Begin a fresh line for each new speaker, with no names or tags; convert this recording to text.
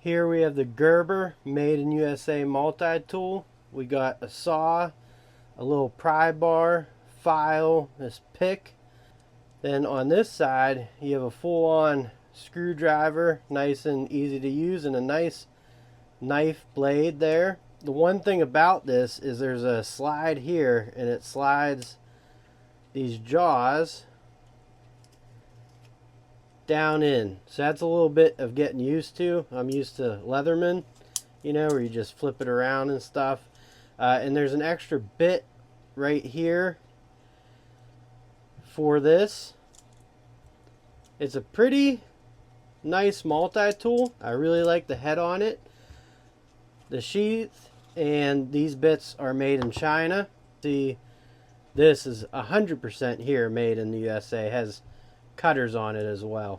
Here we have the Gerber made in USA multi-tool. We got a saw, a little pry bar, file, this pick. Then on this side you have a full-on screwdriver, nice and easy to use, and a nice knife blade there. The one thing about this is there's a slide here, and it slides these jaws down in. So that's a little bit of getting used to. I'm used to Leatherman, you know, where you just flip it around and stuff. And there's an extra bit right here for this. It's a pretty nice multi-tool. I really like the head on it. The sheath and these bits are made in China. See, this is 100% here made in the USA. It has cutters on it as well.